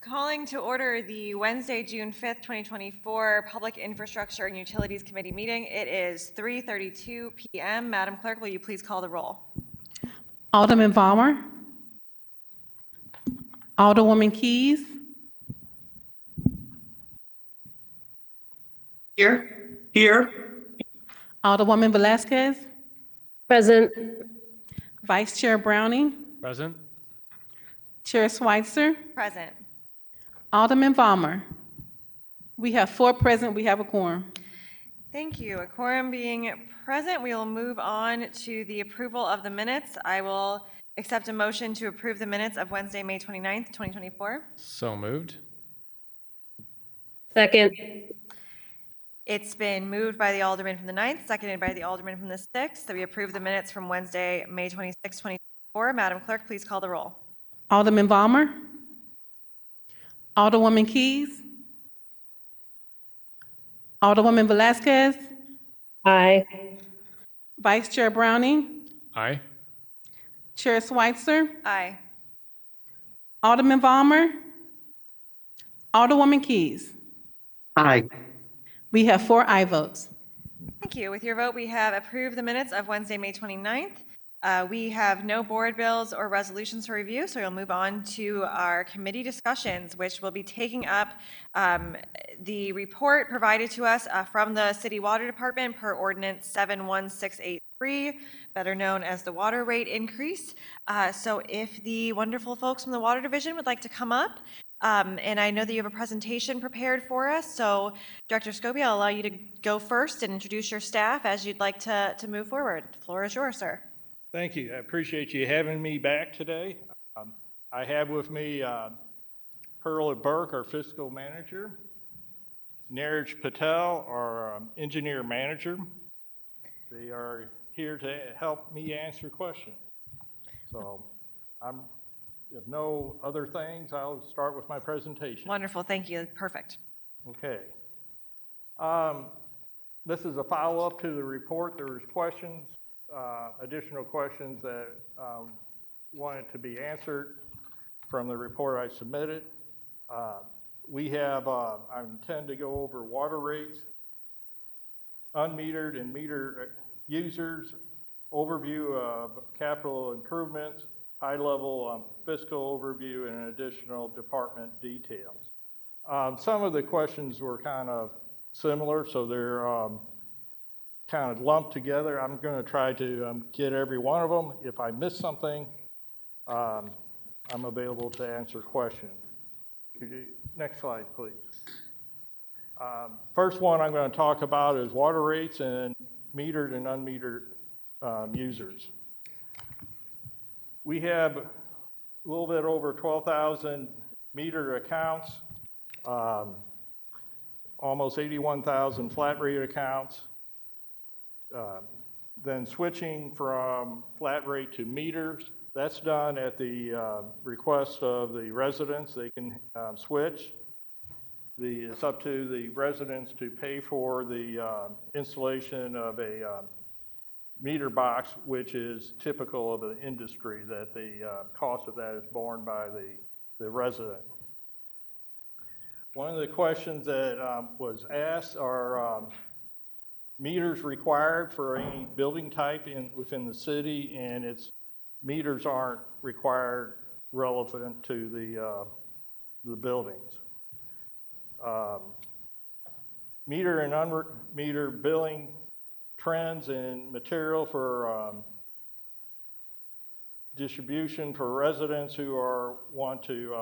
Calling to order the Wednesday, June 5th, 2024 Public Infrastructure and Utilities Committee meeting. It is 3:32 p.m. Madam Clerk, will you please call the roll? Alderman Vollmer. Alderwoman Keys. Here. Here. Alderwoman Velazquez. Present. Vice Chair Browning. Present. Chair Schweitzer. Present. Alderman Vollmer. We have 4 present. We have a quorum. Thank you. A quorum being present, we will move on to the approval of the minutes. I will accept a motion to approve the minutes of Wednesday, May 29th, 2024. So moved. Second. It's been moved by the Alderman from the 9th, seconded by the Alderman from the 6th, that we approve the minutes from Wednesday, May 26th, 2024. Madam Clerk, please call the roll. Alderman Vollmer. Alderwoman Keys. Alderwoman Velazquez. Aye. Vice Chair Browning. Aye. Chair Schweitzer. Aye. Alderman Vollmer. Alderwoman Keys. Aye. We have 4 aye votes. Thank you. With your vote, we have approved the minutes of Wednesday, May 29th. We have no board bills or resolutions to review, so we'll move on to our committee discussions, which will be taking up the report provided to us from the City Water Department per Ordinance 71683, better known as the water rate increase. So if the wonderful folks from the Water Division would like to come up, and I know that you have a presentation prepared for us, so Director Scobie, I'll allow you to go first and introduce your staff as you'd like to move forward. The floor is yours, sir. Thank you. I appreciate you having me back today. I have with me Pearl Burke, our fiscal manager, Neeraj Patel, our engineer manager. They are here to help me answer questions. So if no other things, I'll start with my presentation. Wonderful. Thank you. Perfect. Okay. This is a follow-up to the report. There was questions. Additional questions that wanted to be answered from the report I submitted. We have, I intend to go over water rates, unmetered and meter users, overview of capital improvements, high-level fiscal overview, and additional department details. Some of the questions were kind of similar, so they're kind of lumped together. I'm going to try to get every one of them. If I miss something, I'm available to answer questions. Next slide, please. First one I'm going to talk about is water rates and metered and unmetered users. We have a little bit over 12,000 metered accounts, almost 81,000 flat rate accounts. Then switching from flat rate to meters, that's done at the request of the residents. They can switch. It's up to the residents to pay for the installation of a meter box, which is typical of the industry, that the cost of that is borne by the resident. One of the questions that was asked are meters required for any building type within the city, and meters aren't required relevant to the buildings. Meter and unmeter billing trends and material for distribution for residents who want to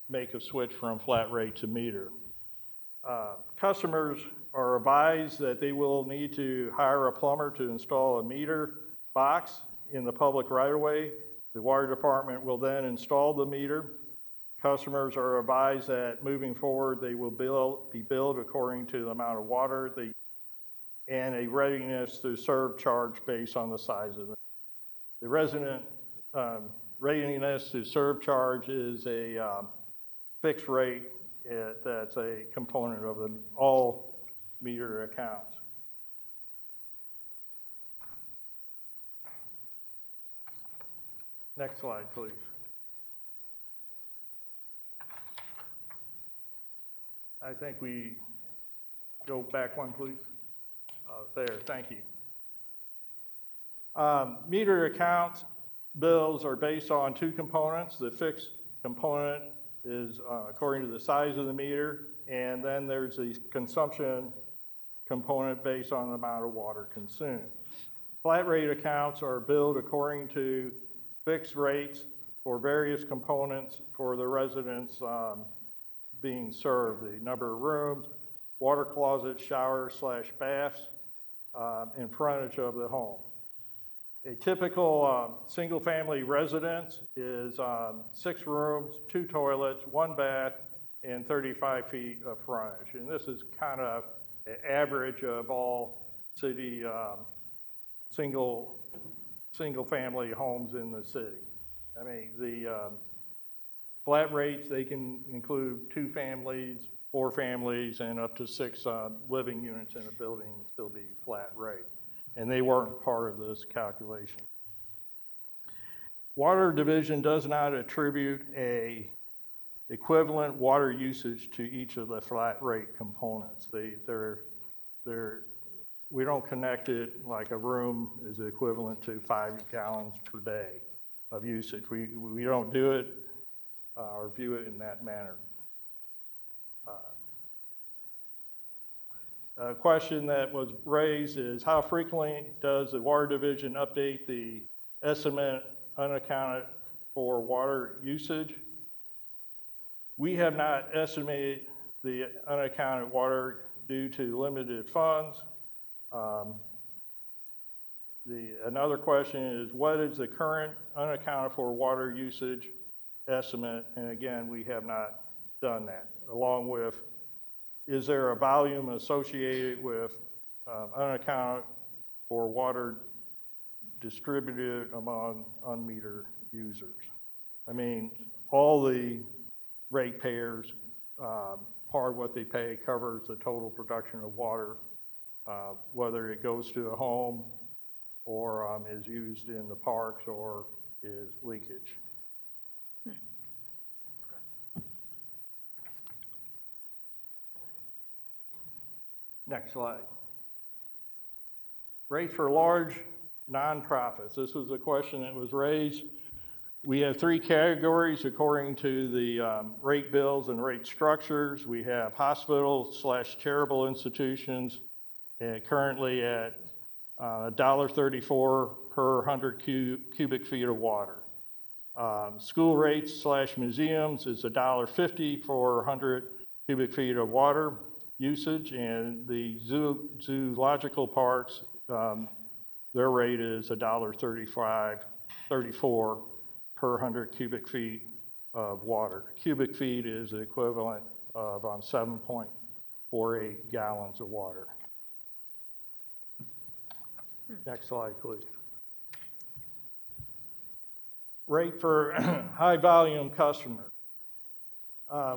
make a switch from flat rate to meter. Customers are advised that they will need to hire a plumber to install a meter box in the public right-of-way. The water department will then install the meter. Customers are advised that moving forward, they will be billed according to the amount of water and a readiness to serve charge based on the size of the resident. Readiness to serve charge is a fixed rate that's a component of all meter accounts. Next slide, please. I think we go back one, please. There, thank you. Meter accounts bills are based on two components. The fixed component is according to the size of the meter, and then there's the consumption component based on the amount of water consumed. Flat rate accounts are billed according to fixed rates for various components for the residents being served, the number of rooms, water closets, showers / baths, and frontage of the home. A typical single-family residence is 6 rooms, 2 toilets, 1 bath, and 35 feet of frontage. And this is kind of an average of all city single-family homes in the city. I mean, the flat rates, they can include 2 families, 4 families, and up to 6 living units in a building and still be flat rate. And they weren't part of this calculation. Water Division does not attribute a equivalent water usage to each of the flat rate components. We don't connect it like a room is equivalent to 5 gallons per day of usage. We don't do it or view it in that manner. A question that was raised is how frequently does the Water Division update the estimate unaccounted for water usage? We have not estimated the unaccounted water due to limited funds. Another question is what is the current unaccounted for water usage estimate? And again, we have not done that. Along with, is there a volume associated with unaccounted for water distributed among unmetered users? I mean, all the ratepayers, part of what they pay covers the total production of water, whether it goes to a home or is used in the parks or is leakage. Next slide. Rates for large nonprofits. This was a question that was raised. We have 3 categories according to the rate bills and rate structures. We have hospitals / charitable institutions currently at $1.34 per 100 cubic feet of water. School rates / museums is $1.50 for 100 cubic feet of water usage, and the zoological parks, their rate is $1.34 per 100 cubic feet of water. Cubic feet is the equivalent of 7.48 gallons of water. Next slide, please. Rate for high volume customers.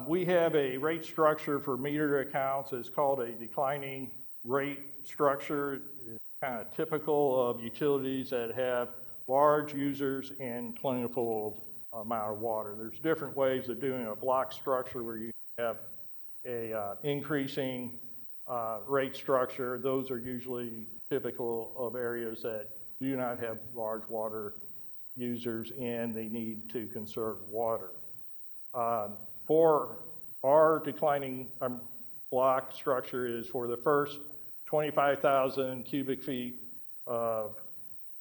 We have a rate structure for meter accounts. It's called a declining rate structure. It's kind of typical of utilities that have large users and plentiful amount of water. There's different ways of doing a block structure where you have a increasing rate structure. Those are usually typical of areas that do not have large water users and they need to conserve water. For our declining block structure is for the first 25,000 cubic feet of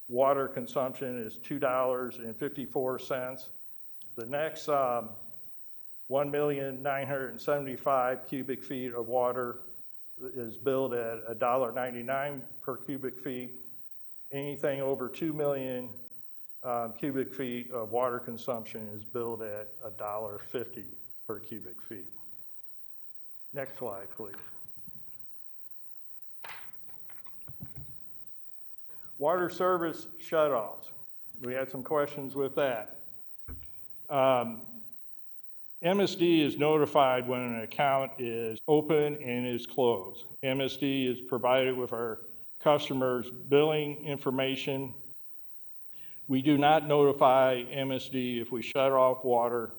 water consumption is $2.54. The next 1,975,000 cubic feet of water is billed at $1.99 per cubic feet. Anything over 2 million cubic feet of water consumption is billed at $1.50 per cubic feet. Next slide, please. Water service shutoffs. We had some questions with that. MSD is notified when an account is open and is closed. MSD is provided with our customers' billing information. We do not notify MSD if we shut off water,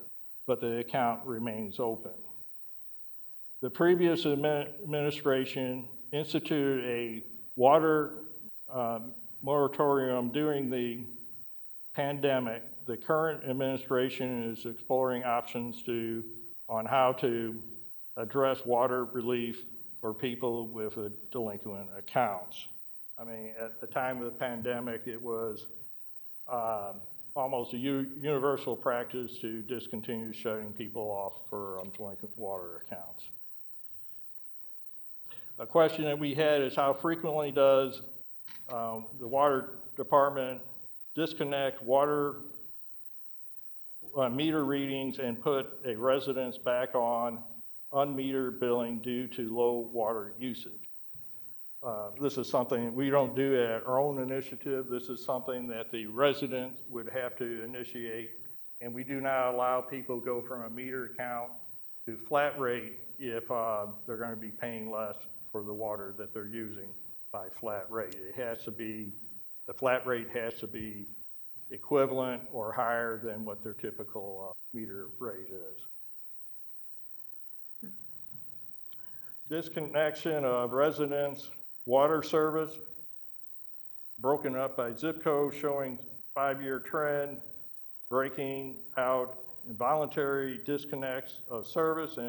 but the account remains open. The previous administration instituted a water moratorium during the pandemic. The current administration is exploring options on how to address water relief for people with delinquent accounts. I mean, at the time of the pandemic, it was almost a universal practice to discontinue shutting people off for delinquent water accounts. A question that we had is how frequently does the water department disconnect water meter readings and put a residence back on unmetered billing due to low water usage? This is something we don't do at our own initiative. This is something that the resident would have to initiate, and we do not allow people to go from a meter account to flat rate if they're going to be paying less for the water that they're using by flat rate. The flat rate has to be equivalent or higher than what their typical meter rate is. Disconnection of residents' water service, broken up by zip code, showing 5-year trend, breaking out involuntary disconnects of service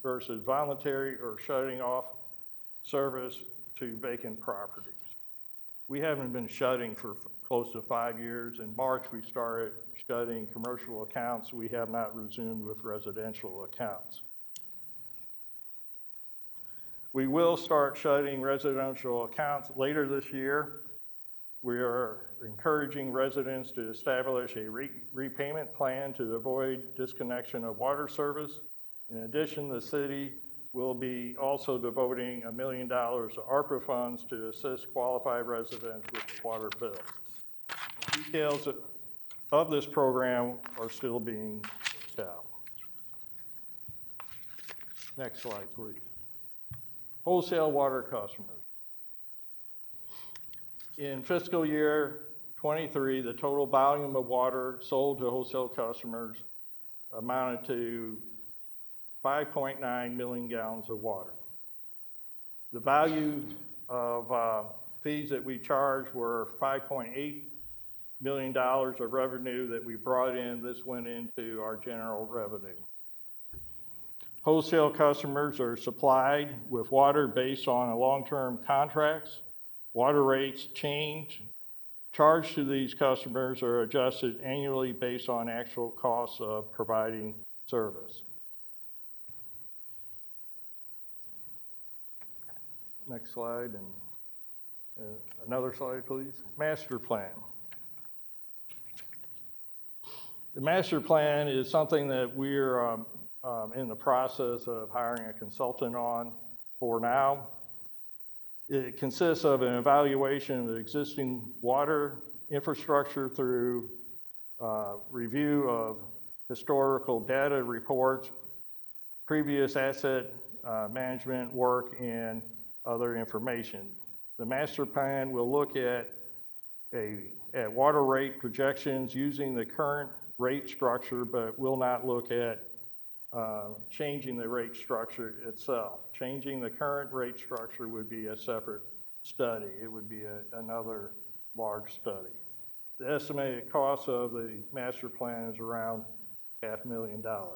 versus voluntary or shutting off service to vacant properties. We haven't been shutting for close to 5 years. In March, we started shutting commercial accounts. We have not resumed with residential accounts. We will start shutting residential accounts later this year. We are encouraging residents to establish a repayment plan to avoid disconnection of water service. In addition, the city will be also devoting $1 million to ARPA funds to assist qualified residents with water bills. Details of this program are still being worked out. Next slide, please. Wholesale water customers. In fiscal year 23, the total volume of water sold to wholesale customers amounted to 5.9 million gallons of water. The value of fees that we charged were $5.8 million of revenue that we brought in. This went into our general revenue. Wholesale customers are supplied with water based on long-term contracts. Water rates change. Charged to these customers are adjusted annually based on actual costs of providing service. Next slide, and another slide, please. Master plan. The master plan is something that we're in the process of hiring a consultant on for now. It consists of an evaluation of the existing water infrastructure through review of historical data reports, previous asset management work, and other information. The master plan will look at water rate projections using the current rate structure, but will not look at changing the rate structure itself. Changing the current rate structure would be a separate study. It would be another large study. The estimated cost of the master plan is around $500,000.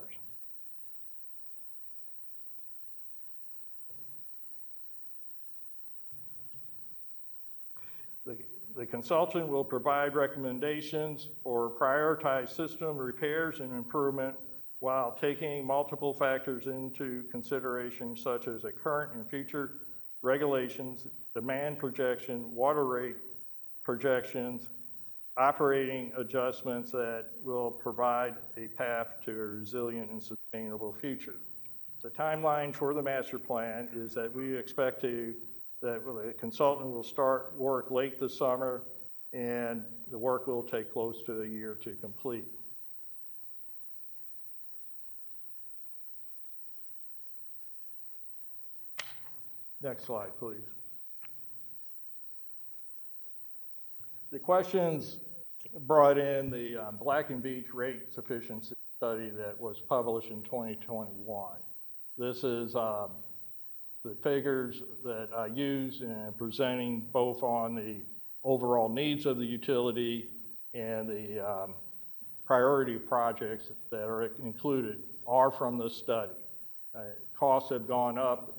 The consultant will provide recommendations for prioritized system repairs and improvement while taking multiple factors into consideration, such as the current and future regulations, demand projection, water rate projections, operating adjustments that will provide a path to a resilient and sustainable future. The timeline for the master plan is that we expect that the consultant will start work late this summer, and the work will take close to a year to complete. Next slide, please. The questions brought in the Black and Beach rate sufficiency study that was published in 2021. This is the figures that I use in presenting both on the overall needs of the utility and the priority projects that are included are from this study. Costs have gone up,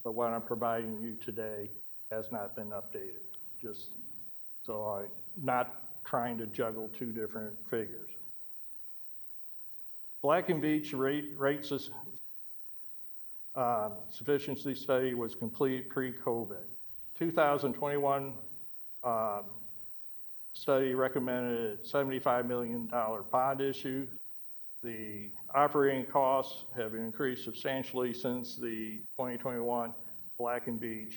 but what I'm providing you today has not been updated. Just so I'm not trying to juggle two different figures. Black and Veatch rate sufficiency study was complete pre-COVID. 2021 study recommended $75 million bond issue. The operating costs have increased substantially since the 2021 Black and Veatch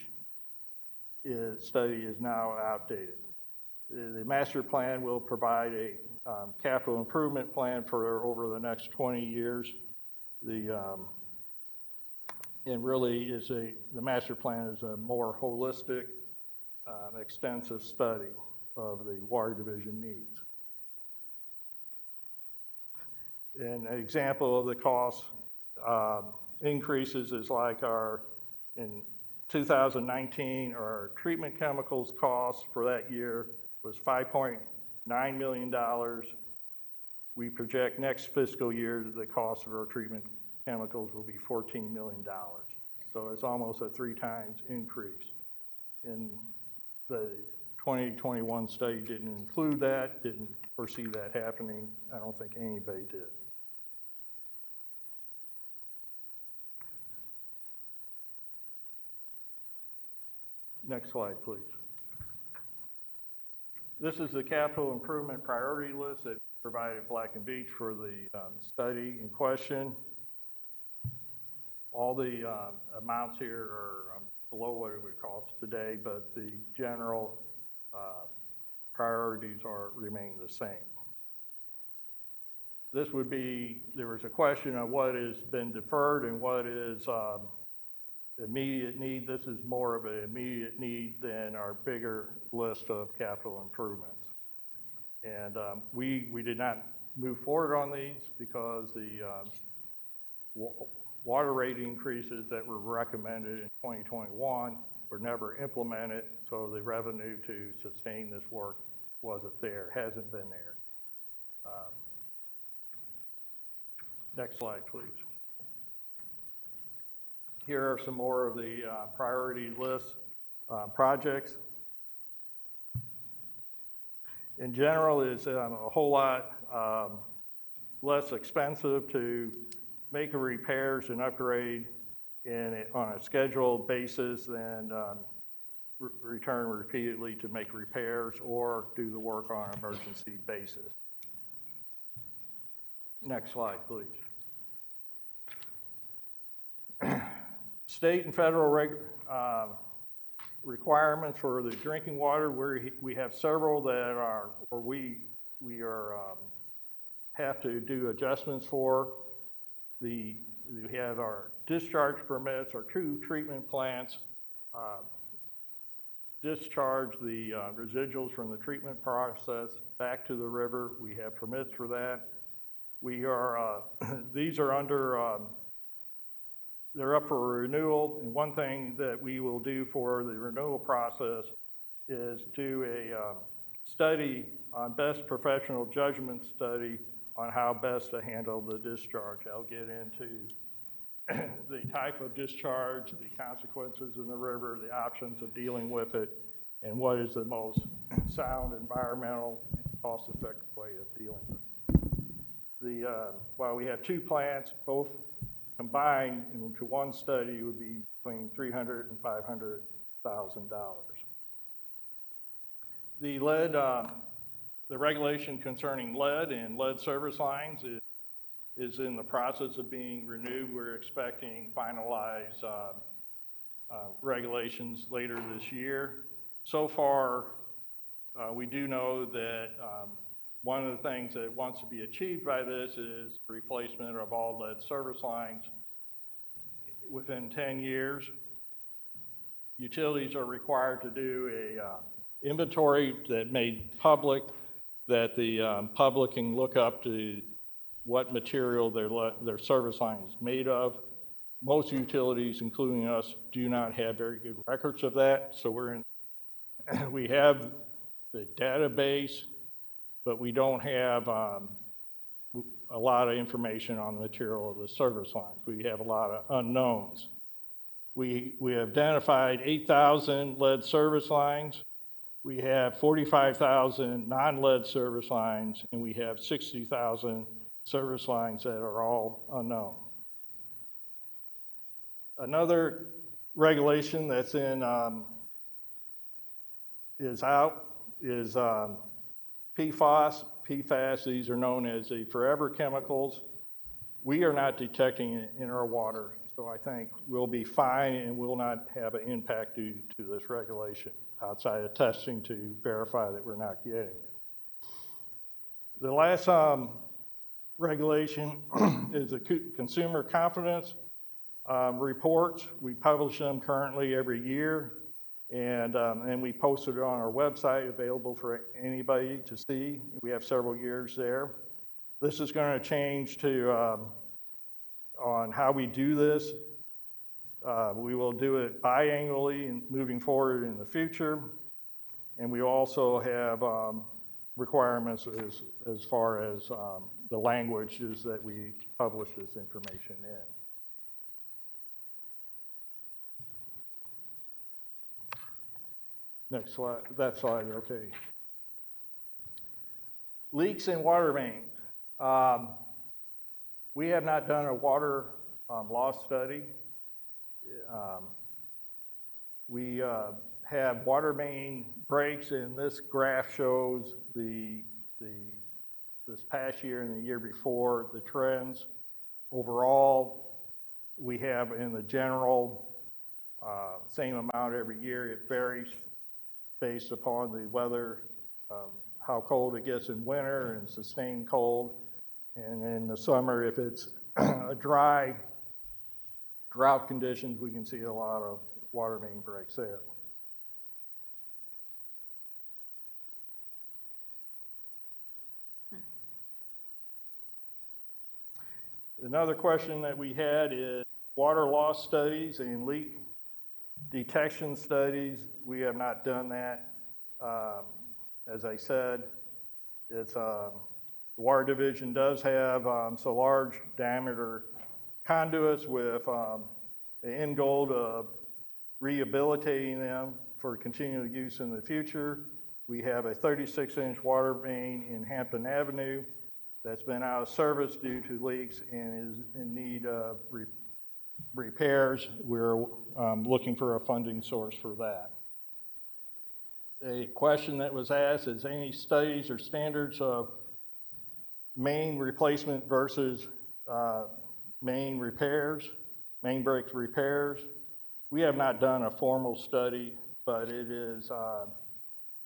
study is now outdated. The master plan will provide a capital improvement plan for over the next 20 years. And really the master plan is a more holistic, extensive study of the water division needs. An example of the cost increases is like in 2019, our treatment chemicals cost for that year was $5.9 million. We project next fiscal year the cost of our treatment chemicals will be $14 million. So it's almost a 3 times increase. And the 2021 study didn't include that, didn't foresee that happening. I don't think anybody did. Next slide, please. This is the capital improvement priority list that provided Black and Veatch for the study in question. All the amounts here are below what it would cost today, but the general priorities remain the same. This would be, there was a question of what has been deferred and what is immediate need. This is more of an immediate need than our bigger list of capital improvements. And we did not move forward on these because the water rate increases that were recommended in 2021 were never implemented, so the revenue to sustain this work wasn't there, hasn't been there. Next slide, please. Here are some more of the priority list projects. In general, it's a whole lot less expensive to make repairs and upgrade on a scheduled basis than return repeatedly to make repairs or do the work on an emergency basis. Next slide, please. State and federal requirements for the drinking water, we have several that are, or we have to do adjustments for. We have our discharge permits, our 2 treatment plants discharge the residuals from the treatment process back to the river. We have permits for that. We are, these are under, they're up for renewal, and one thing that we will do for the renewal process is do a study on best professional judgment study on how best to handle the discharge. I'll get into the type of discharge, the consequences in the river, the options of dealing with it, and what is the most sound, environmental, and cost-effective way of dealing with it. While we have 2 plants, both combined into one study would be between $300,000 and $500,000. The lead, the regulation concerning lead and lead service lines is in the process of being renewed. We're expecting finalized regulations later this year. So far, we do know that one of the things that wants to be achieved by this is replacement of all lead service lines within 10 years. Utilities are required to do a inventory that made public, that the public can look up to what material their service line is made of. most utilities, including us, do not have very good records of that. So we have the database, but we don't have a lot of information on the material of the service lines. We have a lot of unknowns. We have identified 8,000 lead service lines. We have 45,000 non-lead service lines, and we have 60,000 service lines that are all unknown. Another regulation that's is PFAS. PFAS, these are known as the forever chemicals. We are not detecting it in our water, so I think we'll be fine and will not have an impact due to this regulation outside of testing to verify that we're not getting it. The last regulation is the consumer confidence reports. We publish them currently every year, and we posted it on our website, available for anybody to see. We have several years there. This is going to change to on how we do this. We will do it biannually and moving forward in the future. And we also have requirements as far as the languages that we publish this information in. Next slide, that slide, okay. Leaks in water mains. We have not done a water loss study. We have water main breaks, and this graph shows this past year and the year before, the trends. Overall, we have in the general same amount every year. It varies based upon the weather, how cold it gets in winter and sustained cold. And in the summer, if it's a drought conditions, we can see a lot of water main breaks there. Another question that we had is water loss studies and leak detection studies. We have not done that. As I said, it's the Water Division does have so large diameter conduits with the end goal of rehabilitating them for continual use in the future. We have a 36-inch water main in Hampton Avenue that's been out of service due to leaks and is in need of repairs. We're looking for a funding source for that. A question that was asked is any studies or standards of main replacement versus main repairs, main break repairs. We have not done a formal study, but it is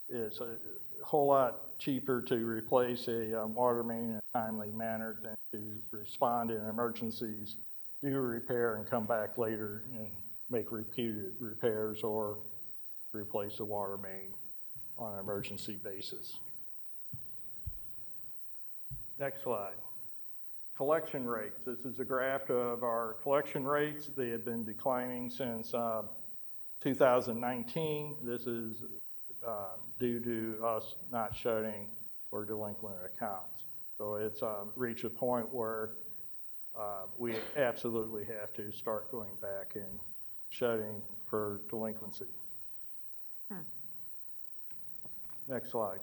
it's a whole lot cheaper to replace a water main in a timely manner than to respond in emergencies, do a repair and come back later and make repeated repairs or replace the water main on an emergency basis. Next slide. Collection rates. This is a graph of our collection rates. They have been declining since 2019. This is due to us not shutting or delinquent accounts. So it's reached a point where we absolutely have to start going back and shutting for delinquency. Next slide.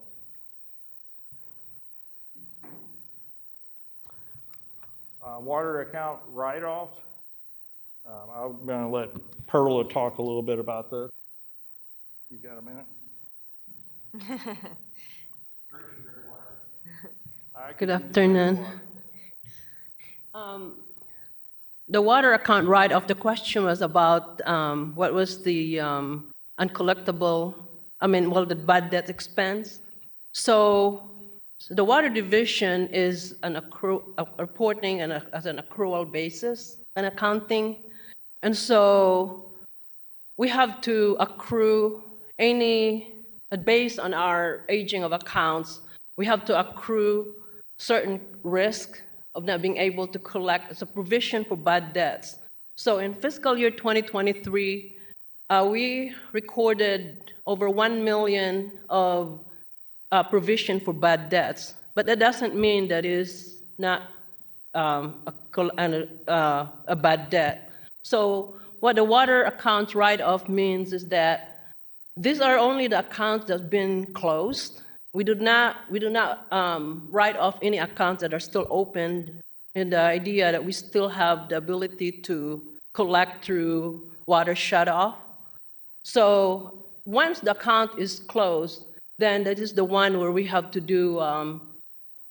Water account write-offs. I'm going to let Perla talk a little bit about this. You got a minute? Good afternoon. The water account write-off, the question was about what was the uncollectible, the bad debt expense. So the Water Division is reporting as an accrual basis, an accounting. And so we have to accrue based on our aging of accounts, we have to accrue certain risk of not being able to collect as a provision for bad debts. So in fiscal year 2023, we recorded over 1 million of provision for bad debts, but that doesn't mean that is not a bad debt. So what the water account write-off means is that these are only the accounts that's been closed. We do not write off any accounts that are still open, in the idea that we still have the ability to collect through water shut-off. So once the account is closed, then that is the one where we have to do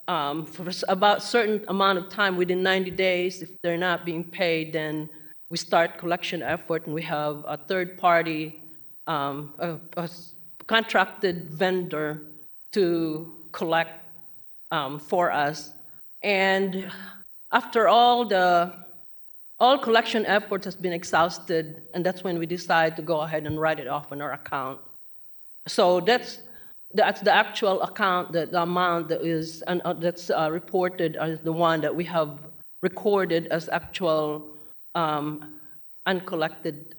for about a certain amount of time, within 90 days. If they're not being paid, then we start collection effort, and we have a third party, a contracted vendor to collect for us. And after all collection efforts has been exhausted, and that's when we decide to go ahead and write it off on our account. So that's the actual account, the amount that is that's reported as the one that we have recorded as actual uncollected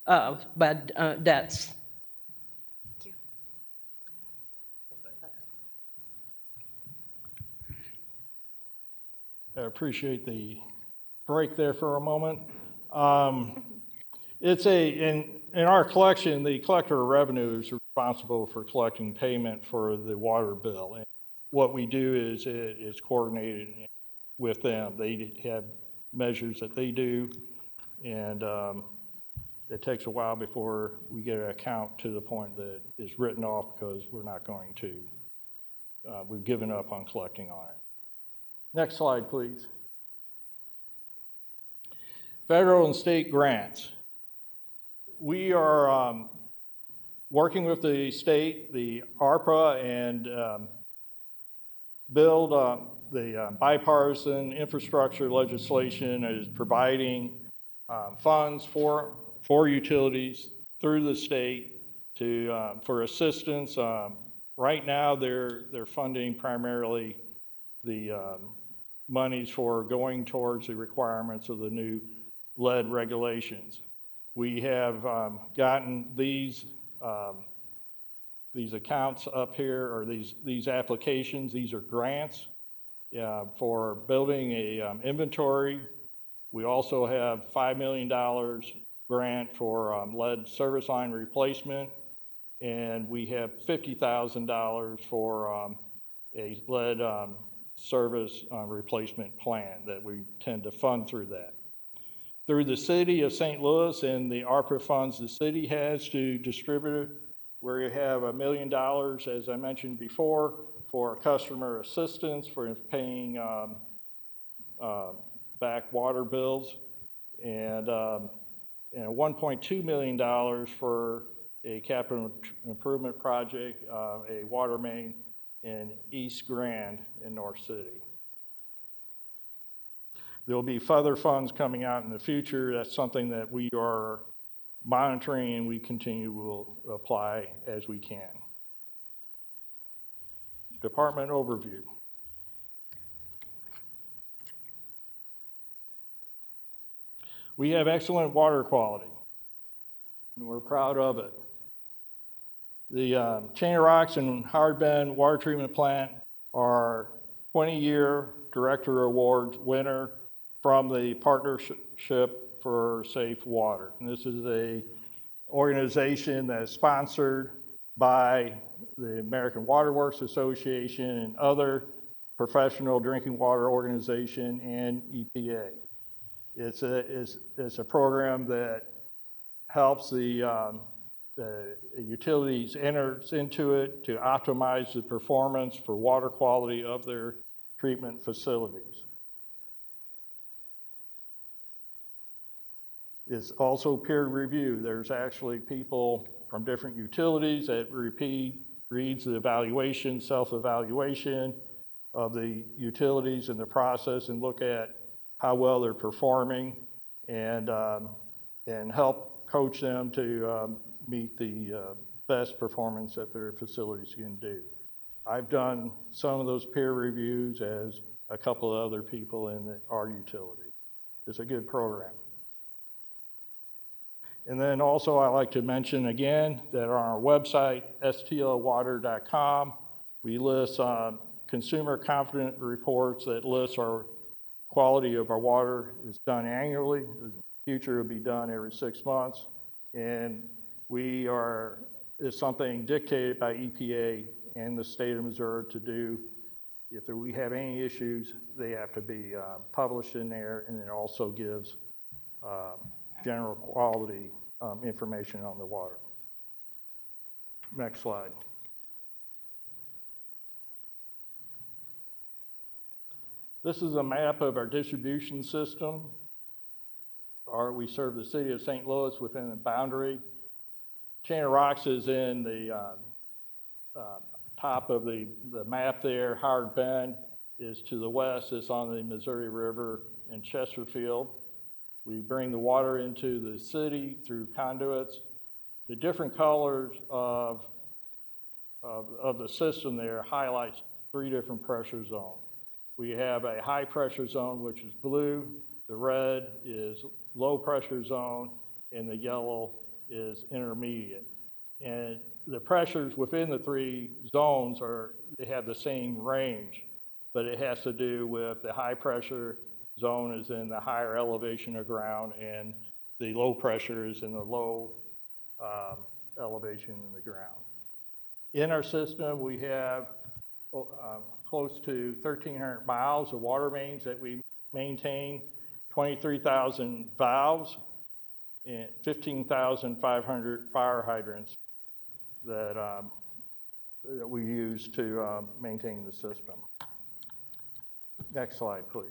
bad debts. Thank you. I appreciate the break there for a moment. In our collection, the collector of revenue is responsible for collecting payment for the water bill. And what we do is it's coordinated with them. They have measures that they do, and it takes a while before we get an account to the point that is written off, because we're not going to. We've given up on collecting on it. Next slide, please. Federal and state grants. We are working with the state, the ARPA, and build the bipartisan infrastructure legislation is providing funds for utilities through the state for assistance. Right now, they're funding primarily the monies for going towards the requirements of the new lead regulations. We have gotten these accounts up here, or these applications. These are grants for building a inventory. We also have $5 million grant for lead service line replacement, and we have $50,000 for a lead service replacement plan that we tend to fund through that. Through the city of St. Louis and the ARPA funds the city has to distribute, where you have $1 million, as I mentioned before, for customer assistance for paying back water bills, and $1.2 million for a capital improvement project, a water main in East Grand in North City. There will be further funds coming out in the future. That's something that we are monitoring, and we will apply as we can. Department overview. We have excellent water quality, and we're proud of it. The Chain of Rocks and Howard Bend Water Treatment Plant are 20-year Director Award winner from the Partnership for Safe Water. And this is an organization that is sponsored by the American Water Works Association and other professional drinking water organization and EPA. It's a program that helps the utilities enters into it to optimize the performance for water quality of their treatment facilities. It's also peer review. There's actually people from different utilities that reads the evaluation, self-evaluation of the utilities in the process, and look at how well they're performing, and help coach them to meet the best performance that their facilities can do. I've done some of those peer reviews, as a couple of other people in our utility. It's a good program. And then also I'd like to mention again that on our website, stlwater.com, we list consumer confidence reports that list our quality of our water. It's done annually. In the future, it'll be done every 6 months. And it's something dictated by EPA and the state of Missouri to do. If we have any issues, they have to be published in there, and it also gives general quality information on the water. Next slide. This is a map of our distribution system. We serve the city of St. Louis within the boundary. Chain of Rocks is in the top of the map there. Howard Bend is to the west. It's on the Missouri River in Chesterfield. We bring the water into the city through conduits. The different colors of the system there highlights 3 different pressure zones. We have a high pressure zone, which is blue. The red is low pressure zone, and the yellow is intermediate. And the pressures within the 3 zones they have the same range, but it has to do with the high pressure zone is in the higher elevation of ground, and the low pressure is in the low elevation in the ground. In our system, we have close to 1,300 miles of water mains that we maintain, 23,000 valves, and 15,500 fire hydrants that we use to maintain the system. Next slide, please.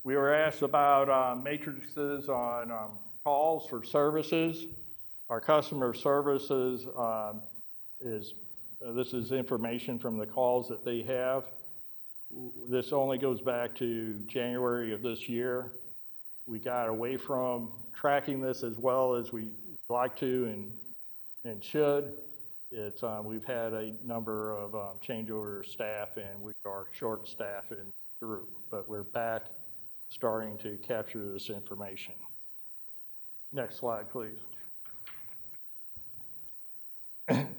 We were asked about matrices on calls for services. Our customer services this is information from the calls that they have. This only goes back to January of this year. We got away from tracking this as well as we like to and should. We've had a number of changeover of staff, and we are short staffed in the group, but we're back starting to capture this information. Next slide, please.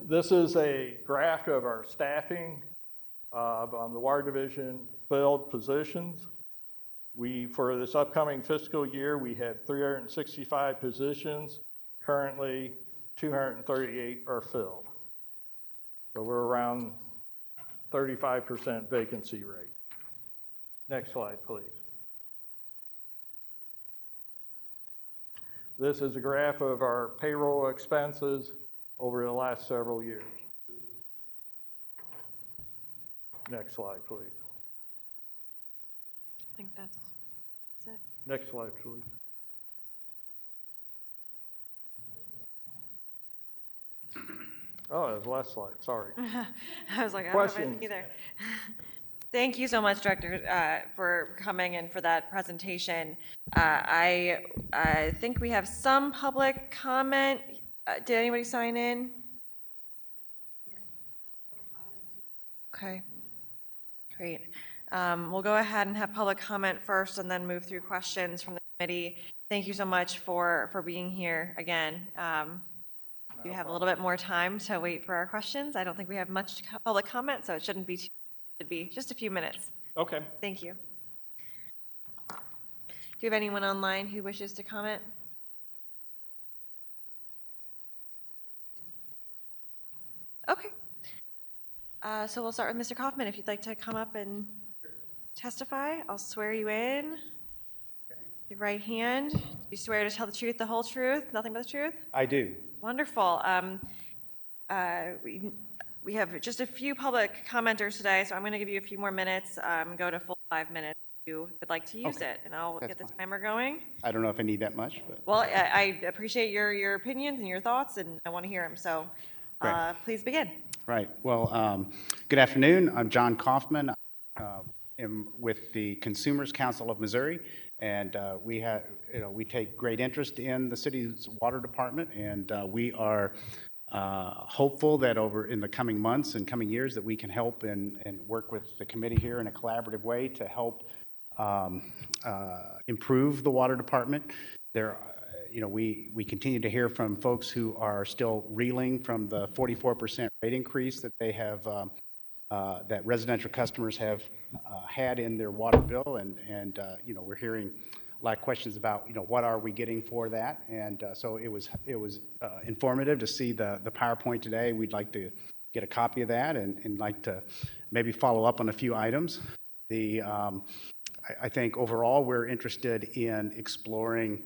This is a graph of our staffing of the water division filled positions. For this upcoming fiscal year, we have 365 positions. Currently, 238 are filled. So we're around 35% vacancy rate. Next slide, please. This is a graph of our payroll expenses over the last several years. Next slide, please. I think that's it. Next slide, please. Oh, that was the last slide, sorry. I was like, I don't have Questions? it either. Thank you so much, Director, for coming and for that presentation. I think we have some public comment. Did anybody sign in? Okay, great. We'll go ahead and have public comment first and then move through questions from the committee. Thank you so much for being here again. You have a little bit more time to wait for our questions. I don't think we have much public comment, so it shouldn't be should be just a few minutes. Okay. Thank you. Do you have anyone online who wishes to comment? Okay. So we'll start with Mr. Kaufman. If you'd like to come up and testify, I'll swear you in. Your right hand. Do you swear to tell the truth, the whole truth, nothing but the truth? I do. Wonderful. We have just a few public commenters today, so I'm going to give you a few more minutes, go to full 5 minutes if you would like to use it, and I'll get the timer going. I don't know if I need that much, but. Well, I appreciate your opinions and your thoughts, and I want to hear them, so please begin. Right. Well, good afternoon. I'm John Kaufman. I'm with the Consumers Council of Missouri, and we take great interest in the city's water department, and we are hopeful that in the coming months and coming years that we can help and work with the committee here in a collaborative way to help improve the water department. we continue to hear from folks who are still reeling from the 44% rate increase that they have, that residential customers have had in their water bill. And we're hearing a lot of questions about, what are we getting for that? And so it was informative to see the PowerPoint today. We'd like to get a copy of that and like to maybe follow up on a few items. I think overall we're interested in exploring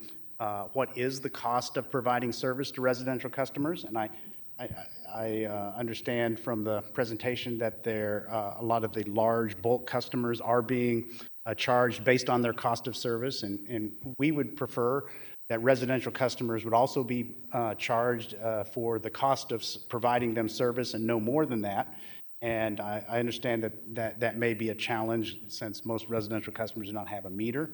what is the cost of providing service to residential customers. And I understand from the presentation that a lot of the large bulk customers are being charged based on their cost of service. And we would prefer that residential customers would also be charged for the cost of providing them service and no more than that. And I understand that may be a challenge since most residential customers do not have a meter.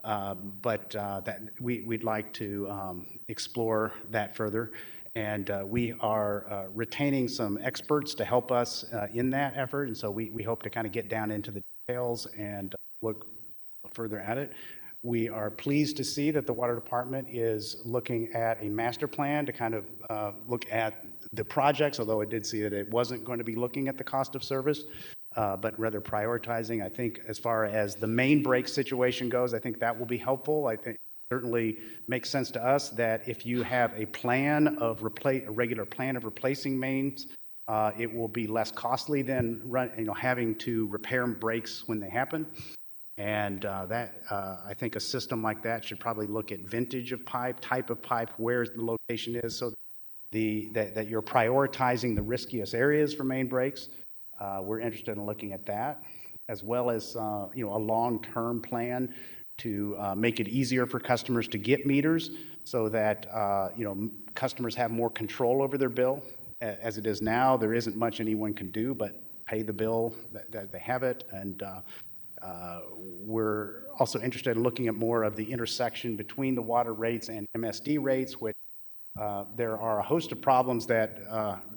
But that we'd like to explore that further. And we are retaining some experts to help us in that effort. And so we hope to kind of get down into the details and look further at it. We are pleased to see that the Water Department is looking at a master plan to kind of look at the projects, although I did see that it wasn't going to be looking at the cost of service, but rather prioritizing. I think as far as the main break situation goes, I think that will be helpful. I think certainly makes sense to us that if you have a plan of a regular plan of replacing mains, it will be less costly than having to repair breaks when they happen. And I think a system like that should probably look at vintage of pipe, type of pipe, where the location is, so that you're prioritizing the riskiest areas for main breaks. We're interested in looking at that, as well as a long-term plan to make it easier for customers to get meters, so that customers have more control over their bill. As it is now, there isn't much anyone can do but pay the bill that they have it. And we're also interested in looking at more of the intersection between the water rates and MSD rates, which there are a host of problems that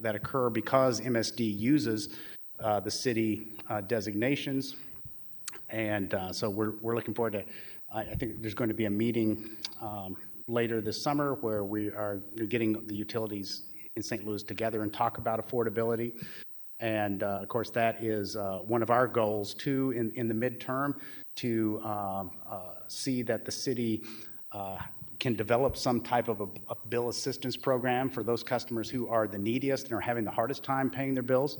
occur because MSD uses the city designations. And so we're looking forward to, I think there's going to be a meeting later this summer where we are getting the utilities in St. Louis together and talk about affordability. And of course, that is one of our goals too in the midterm, to see that the city can develop some type of a bill assistance program for those customers who are the neediest and are having the hardest time paying their bills.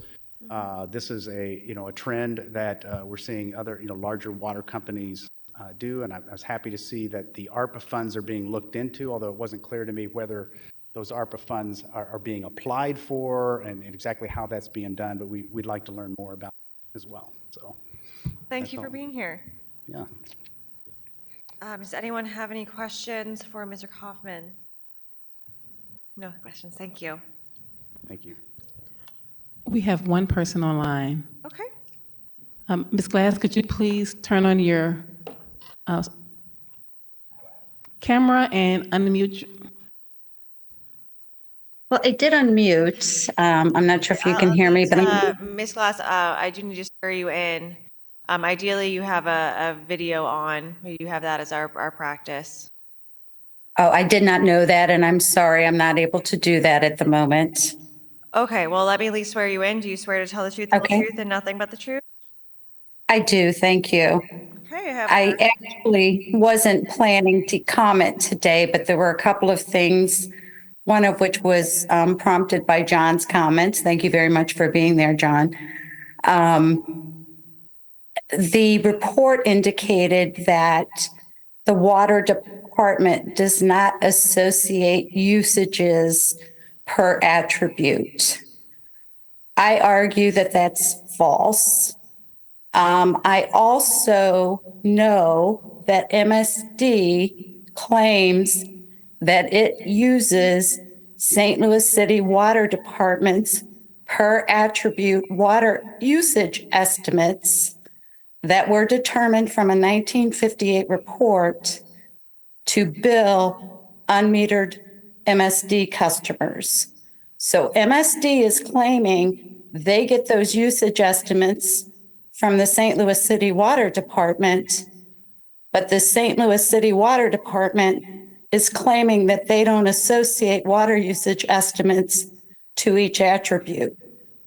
This is a trend that we're seeing other larger water companies do, and I was happy to see that the ARPA funds are being looked into, although it wasn't clear to me whether those ARPA funds are being applied for and exactly how that's being done, but we'd like to learn more about it as well. So Thank you for being here. Yeah. Does anyone have any questions for Mr. Kaufman? No questions. Thank you. Thank you. We have one person online. Okay. Ms. Glass, could you please turn on your camera and unmute? Well, I did unmute. I'm not sure if you can hear me, but Ms. Glass, I do need to swear you in. Ideally, you have a video on. You have that as our practice. oh, I did not know that, and I'm sorry, I'm not able to do that at the moment. Okay, well, let me at least swear you in. Do you swear to tell the truth, the whole Okay. truth, and nothing but the truth? I do, thank you. Okay, I have. I actually wasn't planning to comment today, but there were a couple of things, one of which was prompted by John's comments. Thank you very much for being there, John. The report indicated that the water department does not associate usages per attribute. I argue that that's false. I also know that MSD claims that it uses St. Louis City Water Department's per attribute water usage estimates that were determined from a 1958 report to bill unmetered MSD customers. So MSD is claiming they get those usage estimates from the St. Louis City Water Department, but the St. Louis City Water Department is claiming that they don't associate water usage estimates to each attribute.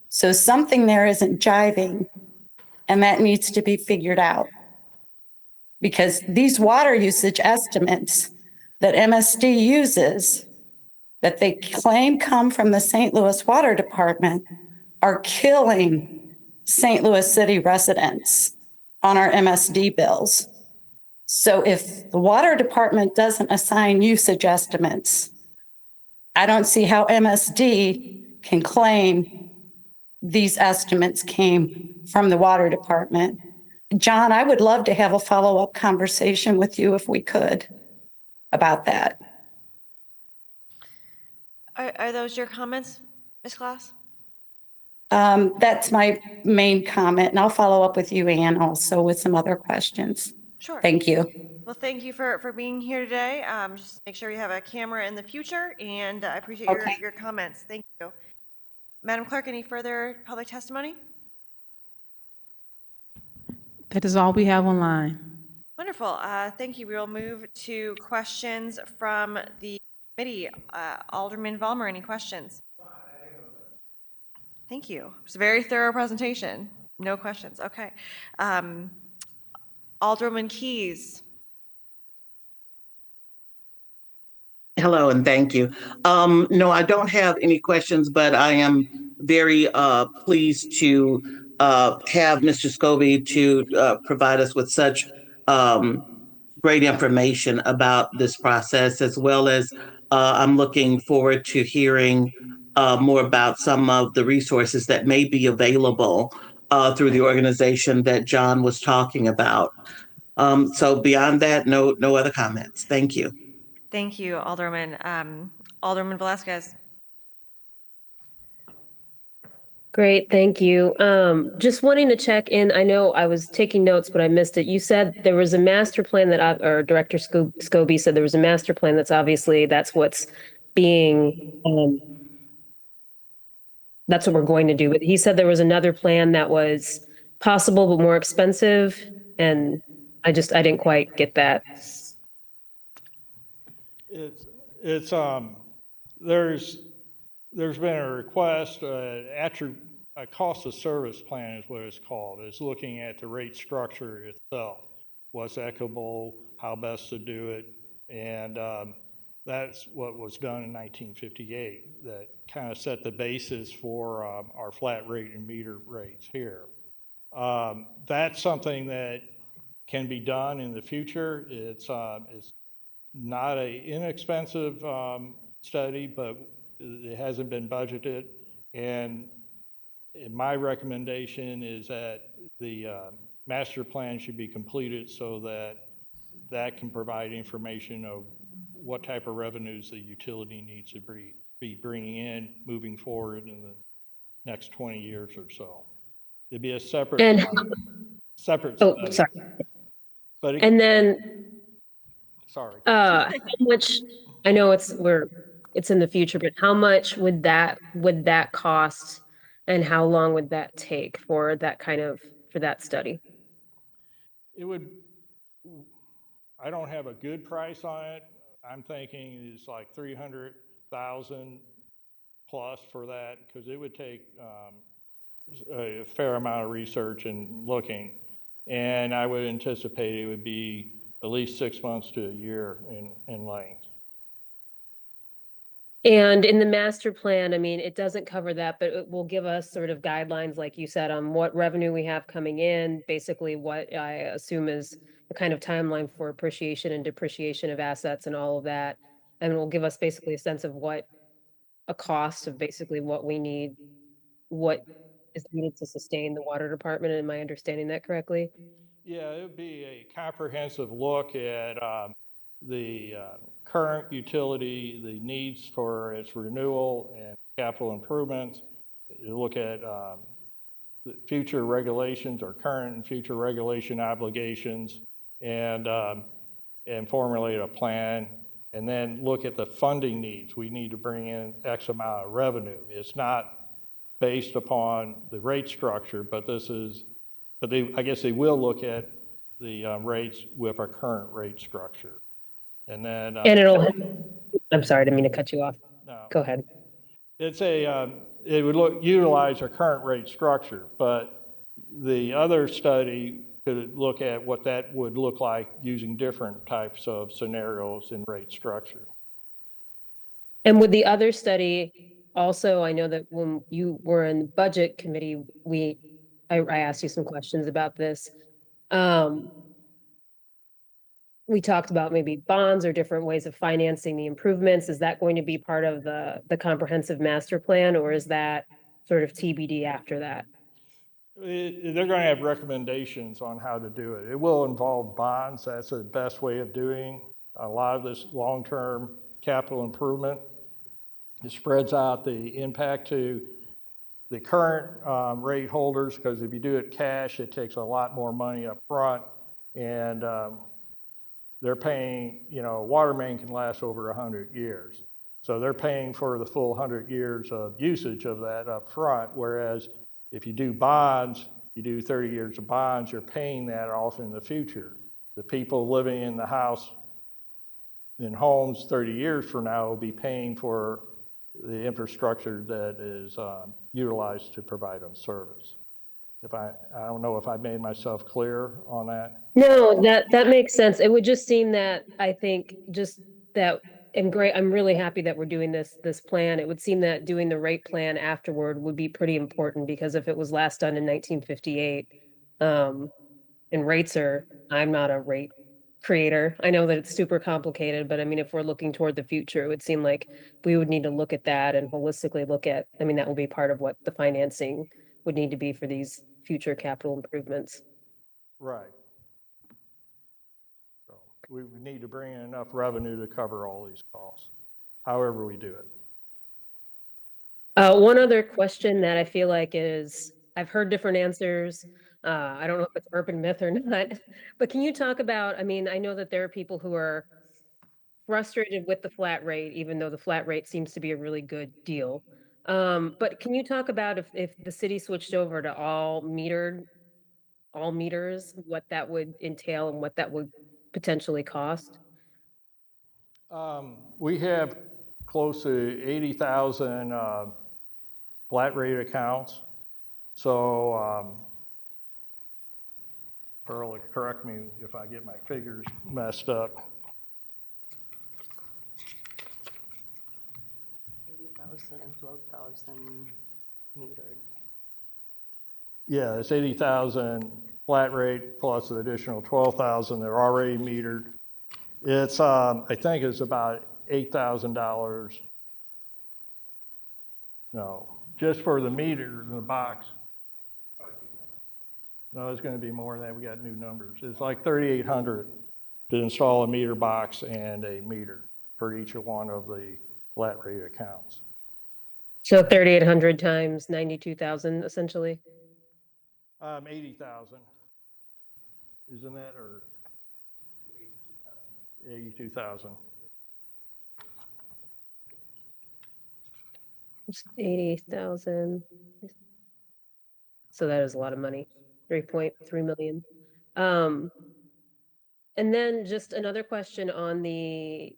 So something there isn't jiving, and that needs to be figured out. Because these water usage estimates that MSD uses, that they claim come from the St. Louis Water Department, are killing St. Louis City residents on our MSD bills. So if the water department doesn't assign usage estimates, I don't see how MSD can claim these estimates came from the water department. John, I would love to have a follow-up conversation with you if we could about that. Are those your comments, Ms. Glass? That's my main comment, and I'll follow up with you, Ann, also with some other questions. Sure. Thank you. Well, thank you for being here today. Just make sure you have a camera in the future, and I appreciate Okay. your comments. Thank you. Madam Clerk, any further public testimony? That is all we have online. Wonderful. Thank you. We will move to questions from the committee. Alderman Vollmer, any questions? Thank you. It's a very thorough presentation. No questions. Okay. Alderman Keys. Hello, and thank you. No, I don't have any questions, but I am very pleased to have Mr. Scobie to provide us with such great information about this process, as well as I'm looking forward to hearing more about some of the resources that may be available through the organization that John was talking about. So beyond that, no other comments. Thank you. Thank you, Alderman. Alderman Velasquez. Great, thank you. Just wanting to check in, I know I was taking notes, but I missed it. You said there was a master plan that, or Director Scobie said there was a master plan that's obviously, that's what's being, that's what we're going to do. But he said there was another plan that was possible but more expensive, and I didn't quite get that. There's been a request, a cost of service plan is what it's called. It's looking at the rate structure itself, what's equitable, how best to do it, and that's what was done in 1958 that kind of set the basis for our flat rate and meter rates here. That's something that can be done in the future. It's not an inexpensive study, but it hasn't been budgeted. And my recommendation is that the master plan should be completed so that that can provide information of what type of revenues the utility needs to be bringing in moving forward in the next 20 years or so. It'd be a separate separate Oh, study. sorry. But And then, sorry. how much, I know it's in the future, but how much would that cost, and how long would that take for that study? It would, I don't have a good price on it. I'm thinking it's like 300,000 plus for that, because it would take a fair amount of research and looking. And I would anticipate it would be at least 6 months to a year in length. And in the master plan, I mean, it doesn't cover that, but it will give us sort of guidelines, like you said, on what revenue we have coming in, basically what I assume is the kind of timeline for appreciation and depreciation of assets and all of that. And it will give us basically a sense of what a cost of basically what we need, what is needed to sustain the water department. Am I understanding that correctly? Yeah, it would be a comprehensive look at the current utility, the needs for its renewal and capital improvements. You look at the future regulations or current and future regulation obligations, and formulate a plan, and then look at the funding needs. We need to bring in X amount of revenue. It's not based upon the rate structure, but I guess they will look at the rates with our current rate structure And then, And I'm sorry, I didn't mean to cut you off. no. Go ahead. It's it would utilize our current rate structure, but the other study could look at what that would look like using different types of scenarios in rate structure. And with the other study, also, I know that when you were in the budget committee, I asked you some questions about this. We talked about maybe bonds or different ways of financing the improvements. Is that going to be part of the comprehensive master plan, or is that sort of TBD after that? They're going to have recommendations on how to do it. It will involve bonds. That's the best way of doing a lot of this long-term capital improvement. It spreads out the impact to the current rate holders, because if you do it cash, it takes a lot more money up front, and they're paying, water main can last over 100 years. So they're paying for the full 100 years of usage of that up front, whereas if you do bonds, you do 30 years of bonds, you're paying that off in the future. The people living in the house, in homes 30 years from now will be paying for the infrastructure that is utilized to provide them service. I don't know if I made myself clear on that. No, that makes sense. It would just seem that I think just that, and great, I'm really happy that we're doing this plan. It would seem that doing the rate plan afterward would be pretty important, because if it was last done in 1958, and I'm not a rate creator. I know that it's super complicated, but I mean, if we're looking toward the future, it would seem like we would need to look at that and holistically look at, that will be part of what the financing would need to be for these future capital improvements. Right. So we would need to bring in enough revenue to cover all these costs, however we do it. One other question that I feel like I've heard different answers. I don't know if it's urban myth or not, but can you talk about, I know that there are people who are frustrated with the flat rate, even though the flat rate seems to be a really good deal. But can you talk about if the city switched over to all meters, what that would entail and what that would potentially cost? We have close to 80,000 flat rate accounts. So, Pearl, correct me if I get my figures messed up. 80,000 and 12,000 metered. Yeah, it's 80,000 flat rate plus the additional 12,000 that are already metered. It's, I think it's about $8,000. No, just for the meter in the box. No, it's going to be more than that. We got new numbers. It's like $3,800 to install a meter box and a meter for each one of the flat rate accounts. So 3,800 times 92,000, essentially. 80,000. Isn't that, or 82,000? It's 80,000. So that is a lot of money. 3.3 million. And then just another question on the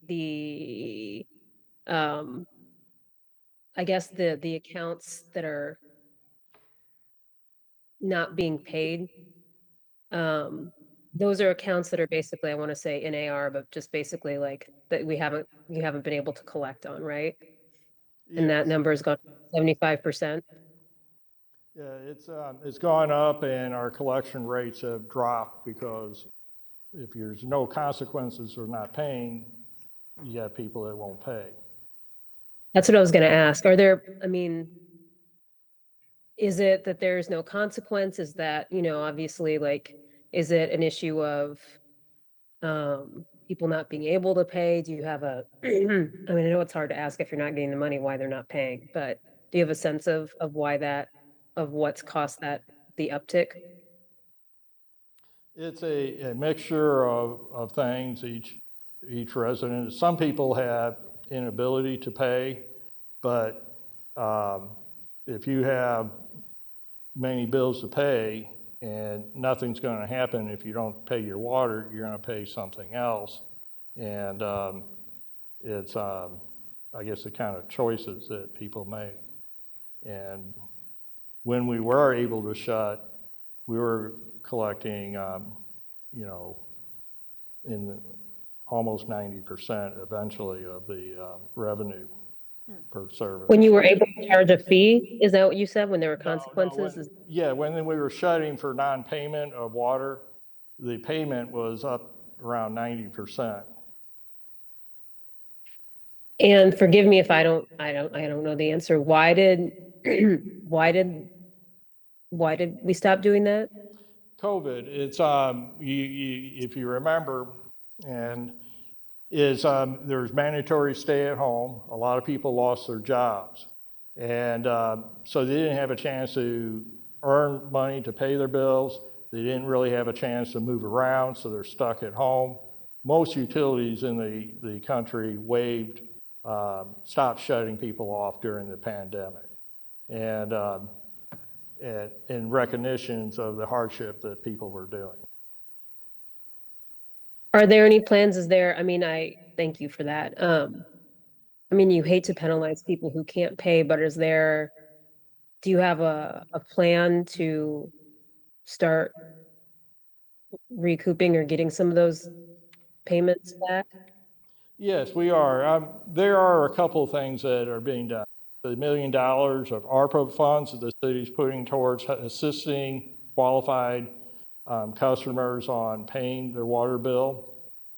I guess the accounts that are not being paid. Those are accounts that are basically, I want to say NAR, but just basically like that you haven't been able to collect on, right? And that number has gone 75%. Yeah, it's gone up, and our collection rates have dropped because if there's no consequences for not paying, you got people that won't pay. That's what I was going to ask. Are there, is it that there's no consequence? Is that, obviously, like, is it an issue of people not being able to pay? Do you have I know it's hard to ask if you're not getting the money why they're not paying, but do you have a sense of why of what's caused the uptick? It's a mixture of things, each resident. Some people have inability to pay, but if you have many bills to pay and nothing's going to happen if you don't pay your water, you're going to pay something else. And it's, I guess, the kind of choices that people make. And when we were able to shut, we were collecting, you know, in almost 90% eventually of the revenue per service. When you were able to charge a fee, is that what you said, when there were No, consequences? yeah, when we were shutting for non-payment of water, the payment was up around 90%. And forgive me if I don't know the answer. Why did, why did we stop doing that? COVID, it's, if you remember, and there's mandatory stay at home. A lot of people lost their jobs. And so they didn't have a chance to earn money to pay their bills. They didn't really have a chance to move around, so they're stuck at home. Most utilities in the country stopped shutting people off during the pandemic. And in recognitions of the hardship that people were doing. Are there any plans? I thank you for that. I mean, you hate to penalize people who can't pay, but do you have a plan to start recouping or getting some of those payments back? Yes, we are. There are a couple of things that are being done. The $1 million of ARPA funds that the city's putting towards assisting qualified customers on paying their water bill.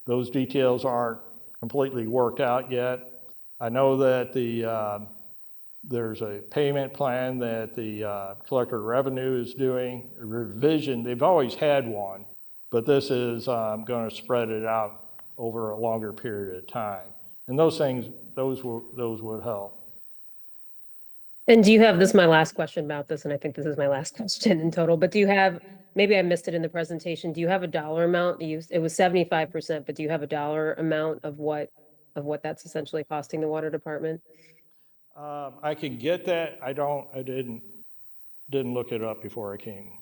Those details aren't completely worked out yet. I know that there's a payment plan that the Collector of Revenue is doing, a revision. They've always had one, but this is going to spread it out over a longer period of time. And those would help. And do you have, this is my last question about this, and I think this is my last question in total, but do you have, maybe I missed it in the presentation, do you have a dollar amount? It was 75%, but do you have a dollar amount of what that's essentially costing the water department? I can get that. I didn't look it up before I came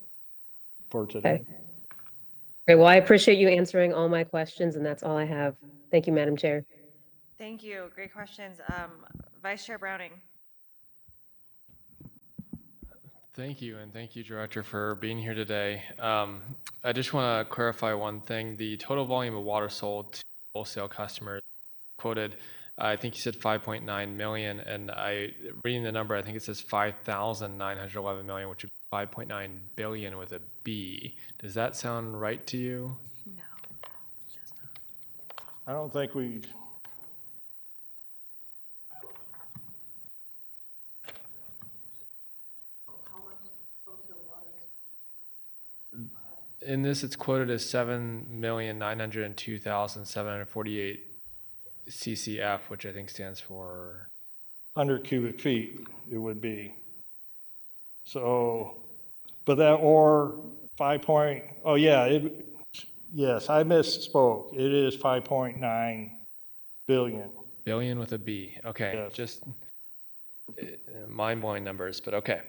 for today. Okay. Great. Well, I appreciate you answering all my questions, and that's all I have. Thank you, Madam Chair. Thank you. Great questions. Vice Chair Browning. Thank you, and thank you, Director, for being here today. I just want to clarify one thing. The total volume of water sold to wholesale customers quoted, I think you said 5.9 million, and reading the number, I think it says 5,911 million, which would be 5.9 billion with a B. Does that sound right to you? No. I don't think we. In this, it's quoted as 7,902,748 CCF, which I think stands for 100 cubic feet, it would be. So, but that or 5 point, oh yeah, yes, I misspoke. It is 5.9 billion. Billion with a B. Okay, Yes. just mind-blowing numbers, but okay.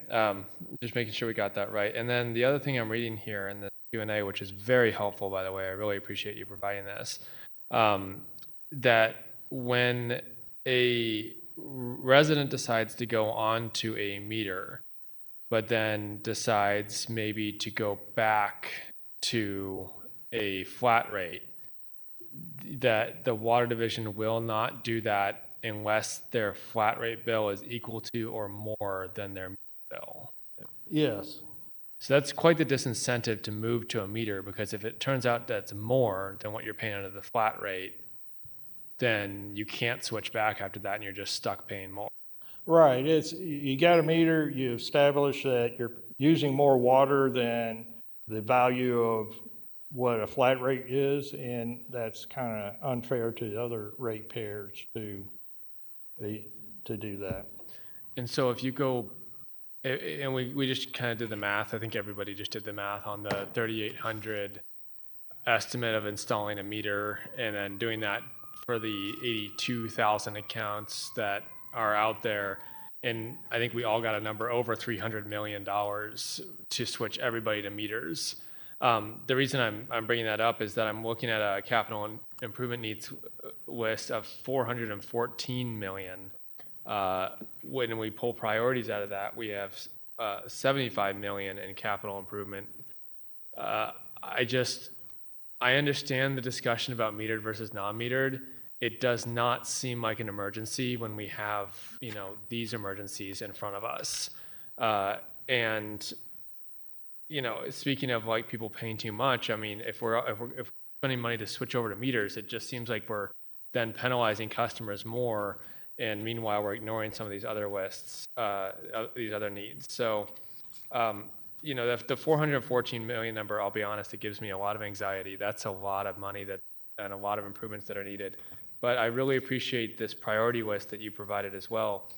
Just making sure we got that right. And then the other thing I'm reading here in the Q&A, which is very helpful, by the way, I really appreciate you providing this, that when a resident decides to go on to a meter, but then decides maybe to go back to a flat rate, that the Water Division will not do that unless their flat rate bill is equal to or more than their meter bill. Yes. So that's quite the disincentive to move to a meter, because if it turns out that's more than what you're paying under the flat rate, then you can't switch back after that and you're just stuck paying more. Right. You got a meter, you establish that you're using more water than the value of what a flat rate is, and that's kind of unfair to other ratepayers to do that. And so if you go, and we just kind of did the math, I think everybody just did the math on the 3,800 estimate of installing a meter, and then doing that for the 82,000 accounts that are out there. And I think we all got a number over $300 million to switch everybody to meters. The reason I'm bringing that up is that I'm looking at a capital improvement needs list of 414 million. When we pull priorities out of that, we have 75 million in capital improvement. I understand the discussion about metered versus non-metered. It does not seem like an emergency when we have, these emergencies in front of us. And, speaking of like people paying too much, I mean, if we're spending money to switch over to meters, it just seems like we're then penalizing customers more. And meanwhile, we're ignoring some of these other lists, these other needs. So, the 414 million number, I'll be honest, it gives me a lot of anxiety. That's a lot of money and a lot of improvements that are needed. But I really appreciate this priority list that you provided as well.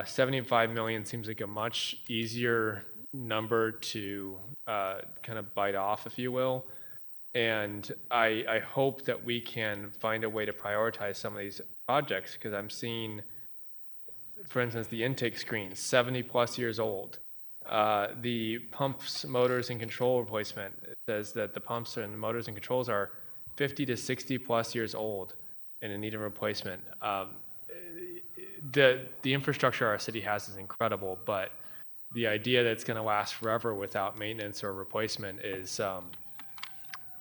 75 million seems like a much easier number to kind of bite off, if you will. And I hope that we can find a way to prioritize some of these projects, because I'm seeing, for instance, the intake screen, 70 plus years old. The pumps, motors, and control replacement, it says that the pumps and motors and controls are 50 to 60 plus years old and in need of replacement. The infrastructure our city has is incredible, but the idea that it's going to last forever without maintenance or replacement is,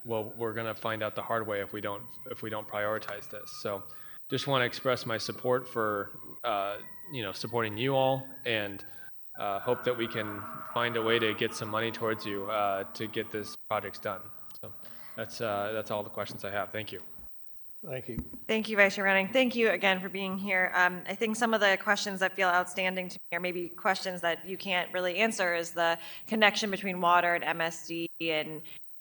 well, we're going to find out the hard way if we don't prioritize this. So, just want to express my support for supporting you all, and hope that we can find a way to get some money towards you to get this projects done. So that's all the questions I have. Thank you. Thank you. Thank you, Vice Chair Running. Thank you again for being here. I think some of the questions that feel outstanding to me, or maybe questions that you can't really answer, is the connection between water and MSD,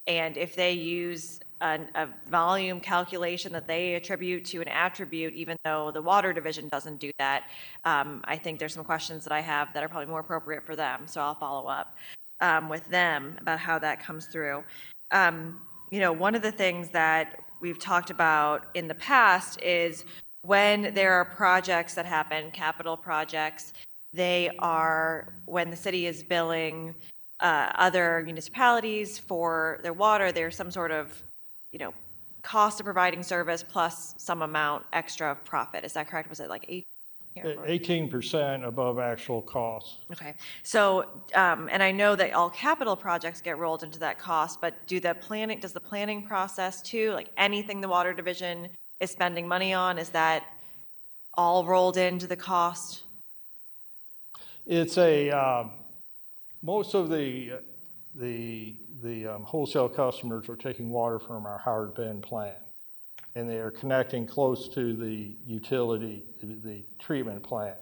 and if they use a volume calculation that they attribute to an attribute, even though the water division doesn't do that. I think there's some questions that I have that are probably more appropriate for them, so I'll follow up with them about how that comes through. One of the things that we've talked about in the past is when there are projects that happen, capital projects, when the city is billing other municipalities for their water, there's some sort of cost of providing service plus some amount extra of profit. Is that correct? Was it like 18% above actual costs. Okay. So, and I know that all capital projects get rolled into that cost, but does the planning process too, like anything the water division is spending money on, is that all rolled into the cost? It's most of the wholesale customers are taking water from our Howard Bend plant, and they are connecting close to the utility, the treatment plant.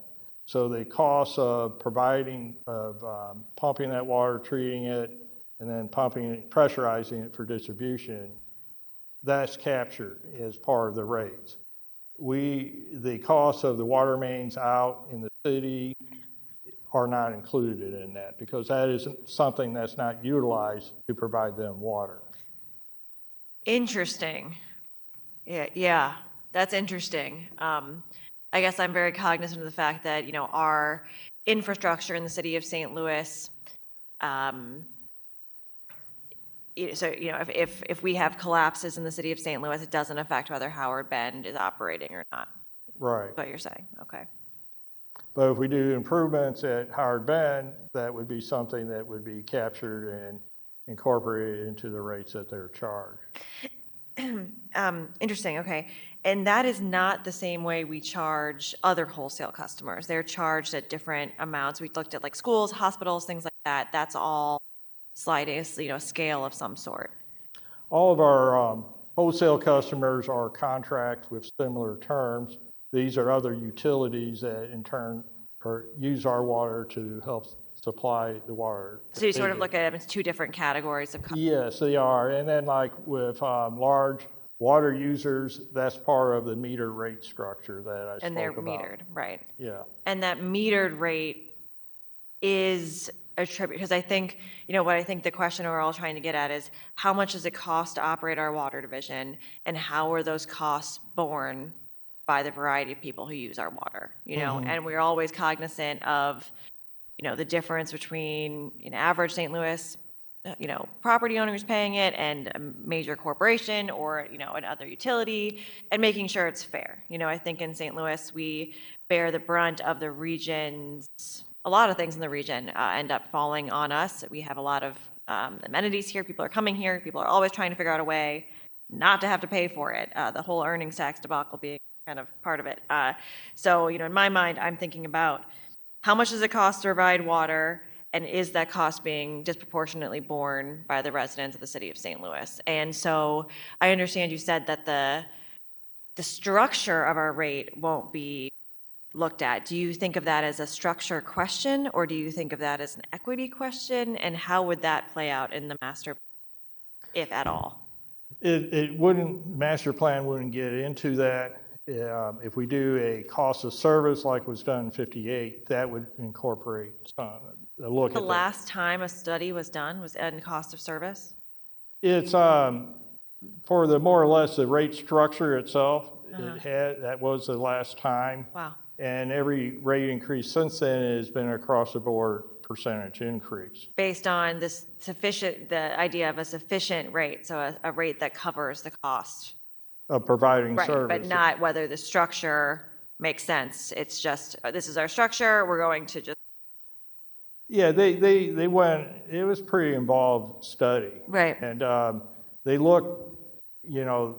So the cost of pumping that water, treating it, and then pressurizing it for distribution, that's captured as part of the rates. The cost of the water mains out in the city are not included in that, because that isn't something that's not utilized to provide them water. Interesting. Yeah, that's interesting. I guess I'm very cognizant of the fact that, our infrastructure in the city of St. Louis, if we have collapses in the city of St. Louis, it doesn't affect whether Howard Bend is operating or not. Right. That's what you're saying. Okay. But if we do improvements at Howard Bend, that would be something that would be captured and incorporated into the rates that they're charged. Interesting. Okay. And that is not the same way we charge other wholesale customers. They're charged at different amounts. We looked at like schools, hospitals, things like that. That's all sliding, a scale of some sort. All of our wholesale customers are contracts with similar terms. These are other utilities that in turn use our water to help supply the water. So you sort of look at them as two different categories of customers. Yes, they are. And then like with large water users, that's part of the meter rate structure that I spoke about. And they're metered, right? Yeah. And that metered rate is attributed, because I think, what I think the question we're all trying to get at is how much does it cost to operate our water division, and how are those costs borne by the variety of people who use our water, and we're always cognizant of, the difference between an average St. Louis property owner who's paying it and a major corporation or, another utility, and making sure it's fair. I think in St. Louis, we bear the brunt of the region's, a lot of things in the region end up falling on us. We have a lot of amenities here. People are coming here. People are always trying to figure out a way not to have to pay for it. The whole earnings tax debacle being kind of part of it. So, in my mind, I'm thinking about how much does it cost to provide water, and is that cost being disproportionately borne by the residents of the city of St. Louis? And so I understand you said that the structure of our rate won't be looked at. Do you think of that as a structure question, or do you think of that as an equity question? And how would that play out in the master plan, if at all? Master plan wouldn't get into that. If we do a cost of service like was done in 58, that would incorporate a look at The that. last time a study was done was in cost of service? It's for the more or less the rate structure itself. That was the last time. Wow. And every rate increase since then has been across the board percentage increase. Based on the idea of a sufficient rate, so a rate that covers the cost. Of providing Right, service. but not whether the structure makes sense. It's just, this is our structure, we're going to just. Yeah, they went, it was pretty involved study. Right. And they looked,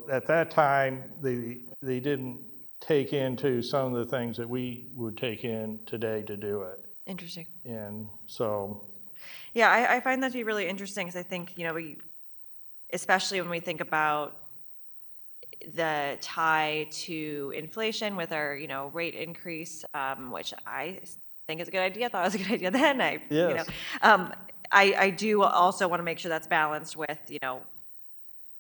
at that time, they didn't take into some of the things that we would take in today to do it. Interesting. And so. Yeah, I find that to be really interesting because I think, we, especially when we think about the tie to inflation with our, rate increase, which I think is a good idea. I thought it was a good idea then. Yes. I do also want to make sure that's balanced with,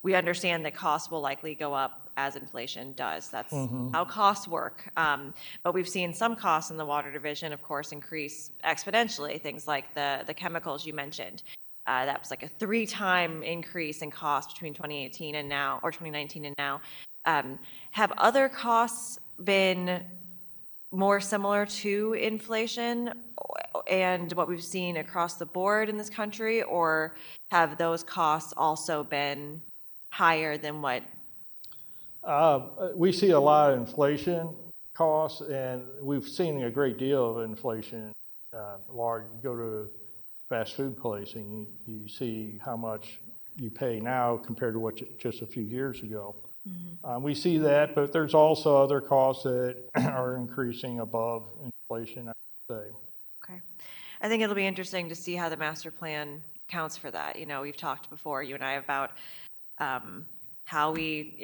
we understand that costs will likely go up as inflation does. That's how costs work. But we've seen some costs in the water division, of course, increase exponentially. Things like the chemicals you mentioned. That was like a 3-time increase in cost between 2018 and now, or 2019 and now. Have other costs been more similar to inflation and what we've seen across the board in this country, or have those costs also been higher than what? We see a lot of inflation costs, and we've seen a great deal of inflation. Large, you go to a fast food place and you see how much you pay now compared to what just a few years ago. We see that, but there's also other costs that are increasing above inflation, I would say. Okay. I think it'll be interesting to see how the master plan counts for that. We've talked before, you and I, about how we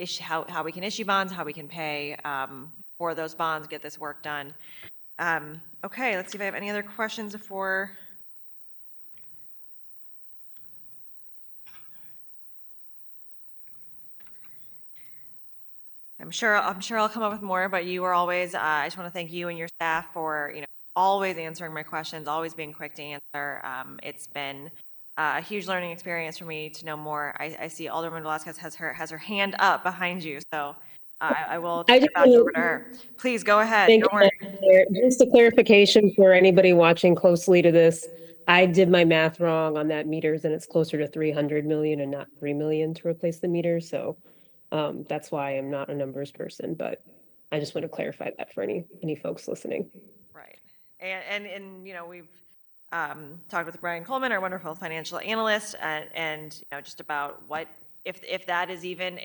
can issue bonds, how we can pay for those bonds, get this work done. Okay, let's see if I have any other questions before. I'm sure I'll come up with more, but you are always, I just want to thank you and your staff for, always answering my questions, always being quick to answer. It's been a huge learning experience for me to know more. I see Alderman Velasquez has her hand up behind you, so I will turn it back over to her. Please go ahead. Thank Don't worry. you. Just a clarification for anybody watching closely to this. I did my math wrong on that meters, and it's closer to 300 million and not 3 million to replace the meters. So that's why I'm not a numbers person, but I just want to clarify that for any folks listening. Right. And we've talked with Brian Coleman, our wonderful financial analyst, and just about what if that is even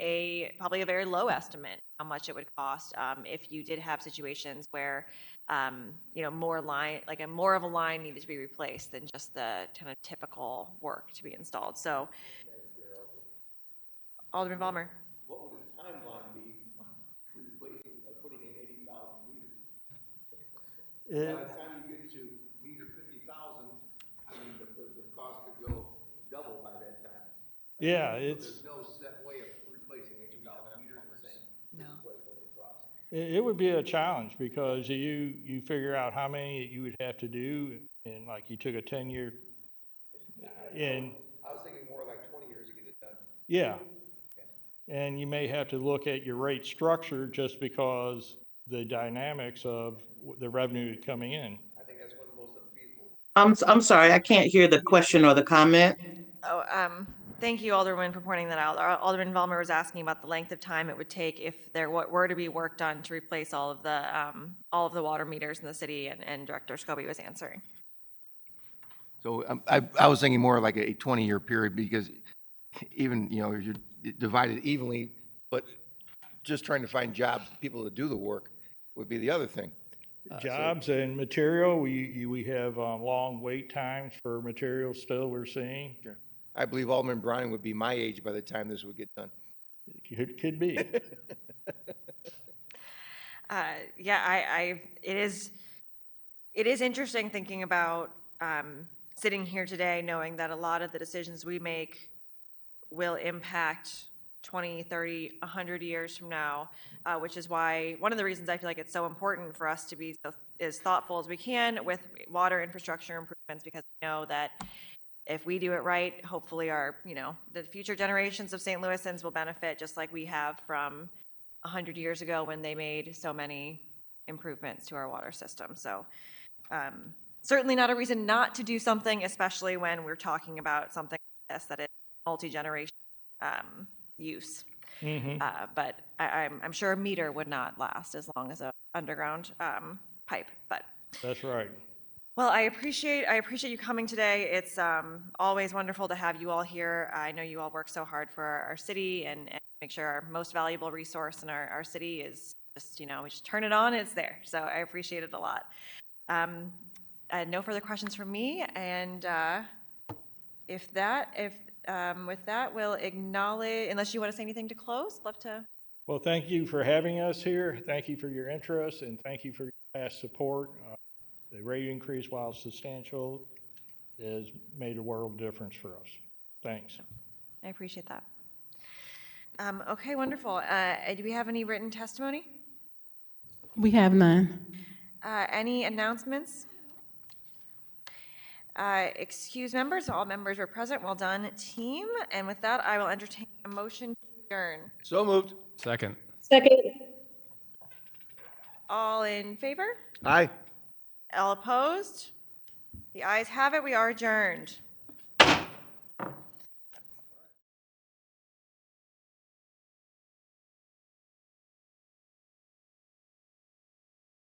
probably a very low estimate, how much it would cost if you did have situations where more of a line needed to be replaced than just the kind of typical work to be installed. So, Alderman Ballmer. What would the timeline be replacing or putting in 80,000 meters? By the time you get to meter 50,000, I mean, the cost could go double by that time. Yeah, there's no set way of replacing 80,000 meters the same. No. It would be a challenge because you figure out how many you would have to do, and like you took a 10-year. And I was thinking more like 20 years to get it done. Yeah. And you may have to look at your rate structure just because the dynamics of the revenue coming in. I think that's one of the most unfeasible. I'm sorry, I can't hear the question or the comment. Oh, thank you, Alderman, for pointing that out. Alderman Vollmer was asking about the length of time it would take if there were to be work done to replace all of the water meters in the city, and Director Scobie was answering. So I was thinking more like a 20-year period, because even, you know, if you're divided evenly, but just trying to find jobs, people to do the work would be the other thing. Jobs and material, we have long wait times for materials still, we're seeing. Sure. I believe Alderman Bryan would be my age by the time this would get done. Could be. Yeah, it is interesting thinking about sitting here today knowing that a lot of the decisions we make will impact 20, 30, 100 years from now, which is why one of the reasons I feel like it's so important for us to be as thoughtful as we can with water infrastructure improvements, because we know that if we do it right, hopefully the future generations of St. Louisans will benefit just like we have from 100 years ago when they made so many improvements to our water system. So certainly not a reason not to do something, especially when we're talking about something like this that is multi-generation use. But I'm sure a meter would not last as long as an underground pipe. But That's right. well, I appreciate you coming today. It's always wonderful to have you all here. I know you all work so hard for our city and make sure our most valuable resource in our city is just, we just turn it on, it's there. So I appreciate it a lot. No further questions from me. And with that, we'll acknowledge, unless you want to say anything to close, love to. Well, thank you for having us here. Thank you for your interest, and thank you for your past support. The rate increase, while substantial, has made a world of difference for us. Thanks. I appreciate that. Okay, wonderful. Do we have any written testimony? We have none. Any announcements? Excuse members, all members were present. Well done, team. And with that, I will entertain a motion to adjourn. So moved. Second. Second. All in favor? Aye. All opposed? The ayes have it. We are adjourned.